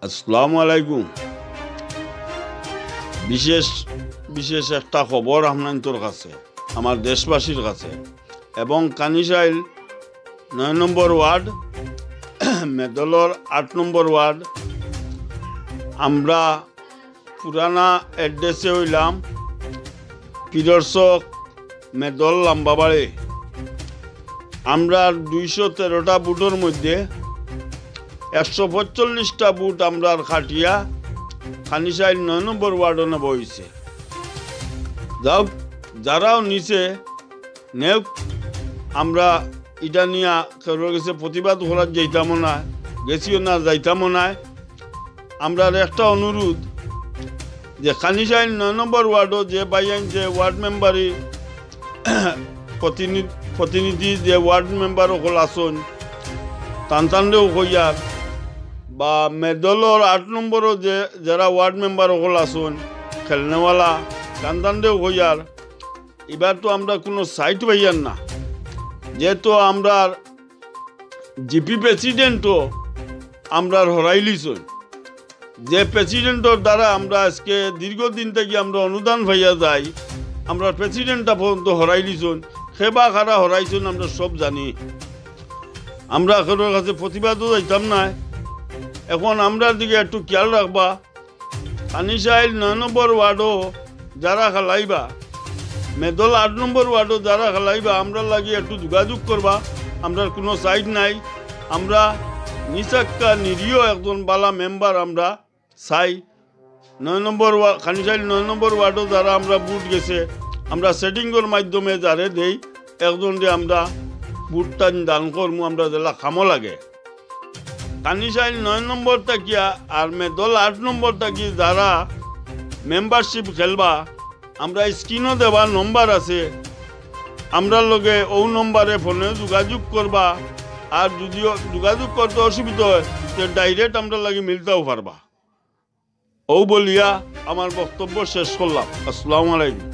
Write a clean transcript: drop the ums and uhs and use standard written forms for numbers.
আসসালামু আলাইকুম। বিশেষ বিশেষ একটা খবর আপনার কাছে, আমার দেশবাসীর কাছে এবং কানিশাইল 9 নম্বর ওয়ার্ড মেদলর 8 নম্বর ওয়ার্ড আমরা পুরানা অ্যাড্রেসে হইলাম পিরসক মেদল লাম্বাবাড়ি। আমরা 213টা বুটের মধ্যে 145টা বুট আমরা খাটিয়া কানিশাইল 9 নম্বর ওয়ার্ডে নেব হয়েছে। যাও যারাও নিচে নেও, আমরা এটা নিয়ে কারোর কাছে প্রতিবাদ করার যাইতামও না, গেছিও না, যাইতামও না। আমরা একটা অনুরোধ যে কানিশাইল 9 নম্বর ওয়ার্ডও যে বাইন যে ওয়ার্ড মেম্বারই প্রতিনিধি যে ওয়ার্ড মেম্বার সকল আসন তানতানরেও কইয়ার বা মেদলর 8 নম্বরও যে যারা ওয়ার্ড মেম্বার সকল আসন খেলনেওয়ালা তানতানরেও কইয়ার এবার তো আমরা কোনো সাইট পাইয়ার না, যেহেতু আমরা জিপি প্রেসিডেন্টও আমরা হরাইলিছই, যে প্রেসিডেন্টর দ্বারা আমরা আজকে দীর্ঘদিন থেকে আমরা অনুদান পাইয়া যাই, আমরা প্রেসিডেন্টটা পর্যন্ত হরাইলিছই। সেবা কারা হরাইছন আমরা সব জানি। আমরা কারোর কাছে প্রতিবাদও যাইতাম না। এখন আমরা দিকে একটু খেয়াল রাখবা, কানিশাইল 9 নম্বর ওয়ার্ডও যারা খেলাইবা, মেদল 8 নম্বর ওয়ার্ডও যারা খেলাইবা, আমরা লাগিয়ে একটু যোগাযোগ করবা। আমরা কোনো সাইট নাই, আমরা নিচাক্কা নিরীহ একজন বালা মেম্বার আমরা চাই। 9 নম্বর কানিশাইল 9 নম্বর ওয়ার্ডও যারা আমরা বুট গেছে, আমরা সেটিংয়ের মাধ্যমে যারে দেই একজনকে আমরা বুটটা দান করবো, আমরা যেলা খামো লাগে। কানিশাইল 9 নম্বর থাকিয়া আর মেদল 8 নম্বর থাকি যারা মেম্বারশিপ খেলবা, আমরা স্ক্রিনও দেওয়া নম্বর আছে, আমরা লগে ও নম্বরে ফোনে যোগাযোগ করবা। আর যদিও যোগাযোগ করতে অসুবিধা হয় তো ডাইরেক্ট আমরা লাগে মিলতেও পারবা। ও বলিয়া আমার বক্তব্য শেষ করলাম। আসসালামু আলাইকুম।